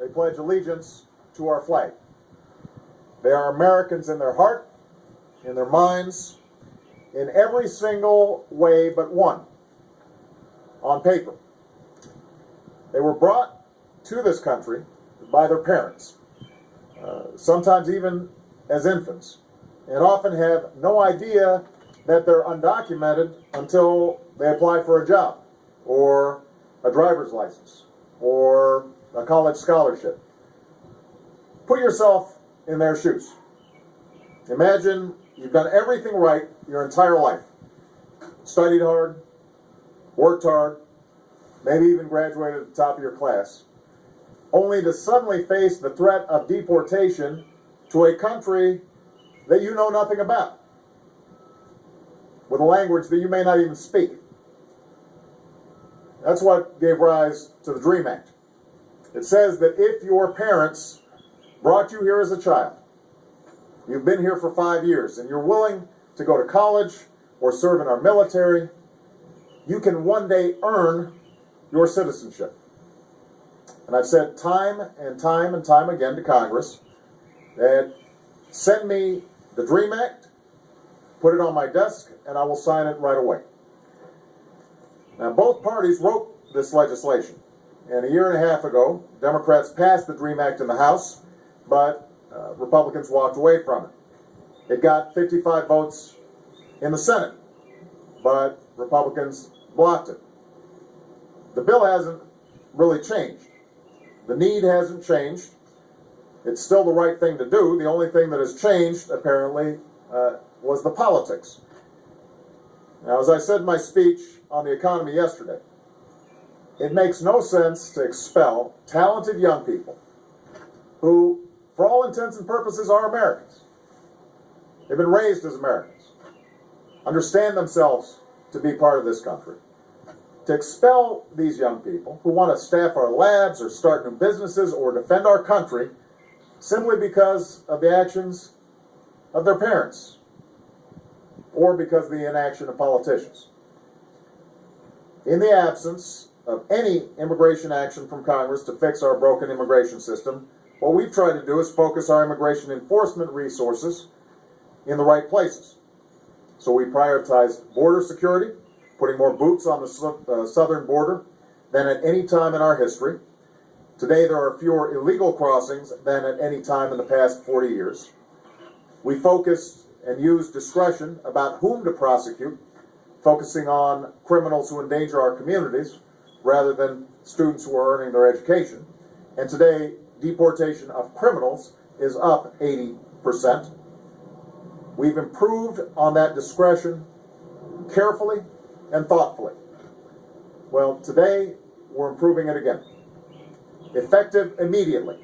they pledge allegiance to our flag. They are Americans in their heart, in their minds, in every single way but one, on paper. They were brought to this country by their parents, sometimes even as infants, and often have no idea that they're undocumented until they apply for a job, or a driver's license, or a college scholarship. Put yourself in their shoes. Imagine you've done everything right your entire life. Studied hard, worked hard, maybe even graduated at the top of your class, only to suddenly face the threat of deportation to a country that you know nothing about, with a language that you may not even speak. That's what gave rise to the DREAM Act. It says that if your parents brought you here as a child, you've been here for 5 years, and you're willing to go to college or serve in our military, you can one day earn your citizenship. And I've said time and time and time again to Congress that send me the DREAM Act, put it on my desk, and I will sign it right away. Now, both parties wrote this legislation, and a year and a half ago, Democrats passed the DREAM Act in the House, but Republicans walked away from it. It got 55 votes in the Senate, but Republicans blocked it. The bill hasn't really changed. The need hasn't changed. It's still the right thing to do. The only thing that has changed, apparently, was the politics. Now, as I said in my speech on the economy yesterday, it makes no sense to expel talented young people who, for all intents and purposes, are Americans. They've been raised as Americans, understand themselves to be part of this country. To expel these young people who want to staff our labs or start new businesses or defend our country simply because of the actions of their parents or because of the inaction of politicians. In the absence of any immigration action from Congress to fix our broken immigration system, what we've tried to do is focus our immigration enforcement resources in the right places. So we prioritized border security, putting more boots on the southern border than at any time in our history. Today there are fewer illegal crossings than at any time in the past 40 years. We focused and used discretion about whom to prosecute, focusing on criminals who endanger our communities rather than students who are earning their education. And today, deportation of criminals is up 80%. We've improved on that discretion carefully and thoughtfully. Well, today, we're improving it again. Effective immediately,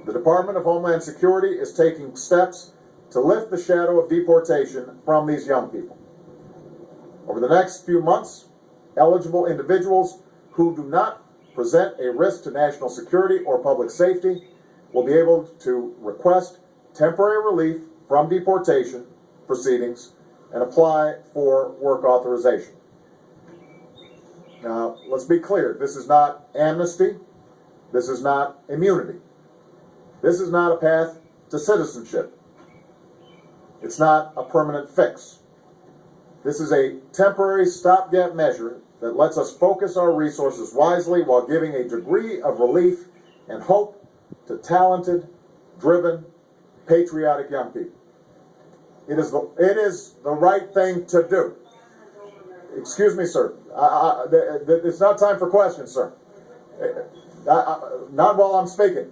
the Department of Homeland Security is taking steps to lift the shadow of deportation from these young people. Over the next few months, eligible individuals who do not present a risk to national security or public safety will be able to request temporary relief from deportation proceedings and apply for work authorization. Now, let's be clear. This is not amnesty. This is not immunity. This is not a path to citizenship. It's not a permanent fix. This is a temporary stopgap measure that lets us focus our resources wisely while giving a degree of relief and hope to talented, driven, patriotic young people. It is the right thing to do. Excuse me, sir. It's not time for questions, sir. Not while I'm speaking.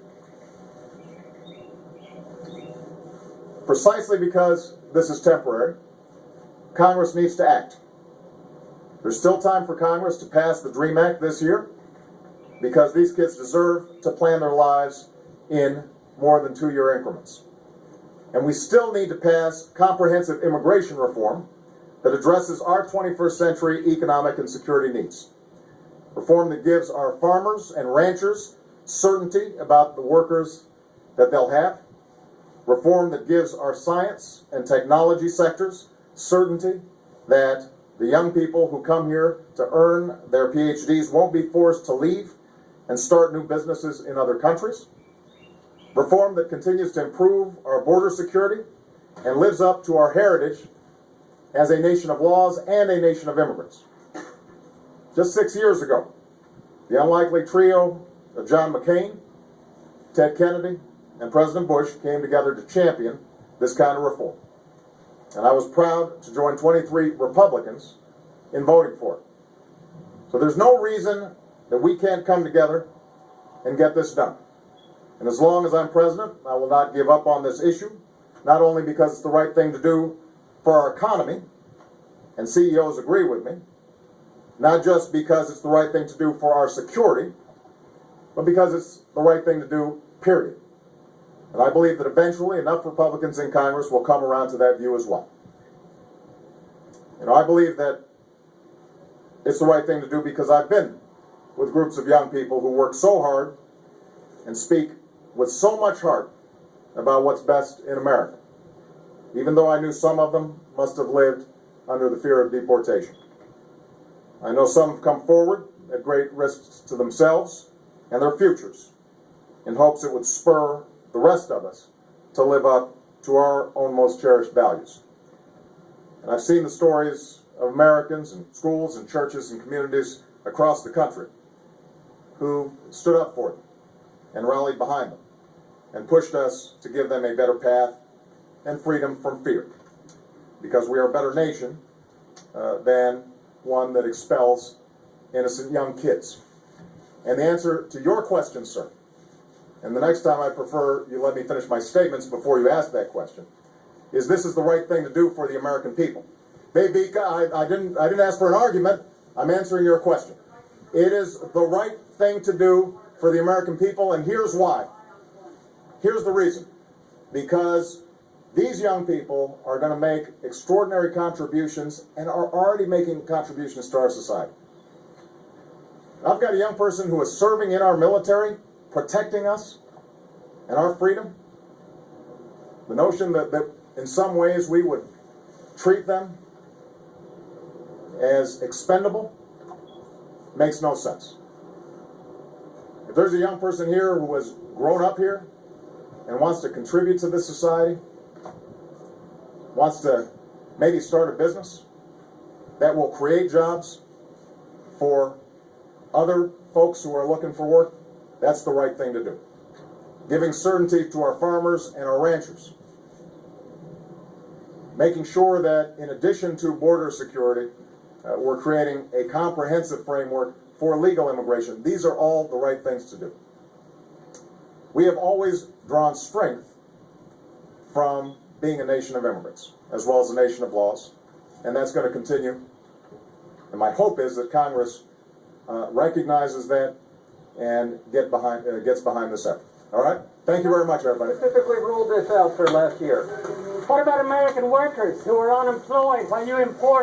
Precisely because this is temporary, Congress needs to act. There's still time for Congress to pass the DREAM Act this year because these kids deserve to plan their lives in more than 2-year increments. And we still need to pass comprehensive immigration reform that addresses our 21st century economic and security needs. Reform that gives our farmers and ranchers certainty about the workers that they'll have. Reform that gives our science and technology sectors certainty that the young people who come here to earn their PhDs won't be forced to leave and start new businesses in other countries. Reform that continues to improve our border security and lives up to our heritage as a nation of laws and a nation of immigrants. Just 6 years ago, the unlikely trio of John McCain, Ted Kennedy, and President Bush came together to champion this kind of reform. And I was proud to join 23 Republicans in voting for it. So there's no reason that we can't come together and get this done. And as long as I'm president, I will not give up on this issue, not only because it's the right thing to do for our economy, and CEOs agree with me, not just because it's the right thing to do for our security, but because it's the right thing to do, period. And I believe that eventually enough Republicans in Congress will come around to that view as well. I believe that it's the right thing to do because I've been with groups of young people who work so hard and speak with so much heart about what's best in America, even though I knew some of them must have lived under the fear of deportation. I know some have come forward at great risks to themselves and their futures in hopes it would spur the rest of us to live up to our own most cherished values. And I've seen the stories of Americans in schools and churches and communities across the country who stood up for them and rallied behind them and pushed us to give them a better path and freedom from fear, because we are a better nation than one that expels innocent young kids. And the answer to your question, sir, and the next time I prefer you let me finish my statements before you ask that question, is this is the right thing to do for the American people. Baby, I didn't ask for an argument. I'm answering your question. It is the right thing to do for the American people, and here's why. Here's the reason. Because these young people are going to make extraordinary contributions and are already making contributions to our society. I've got a young person who is serving in our military, protecting us and our freedom. The notion that in some ways we would treat them as expendable makes no sense. If there's a young person here who has grown up here and wants to contribute to this society, wants to maybe start a business that will create jobs for other folks who are looking for work, that's the right thing to do. Giving certainty to our farmers and our ranchers. Making sure that in addition to border security, we're creating a comprehensive framework for legal immigration. These are all the right things to do. We have always drawn strength from being a nation of immigrants, as well as a nation of laws, and that's going to continue. And my hope is that Congress recognizes that and gets behind this effort. All right? Thank you very much, everybody. Specifically ruled this out for last year. What about American workers who are unemployed when you import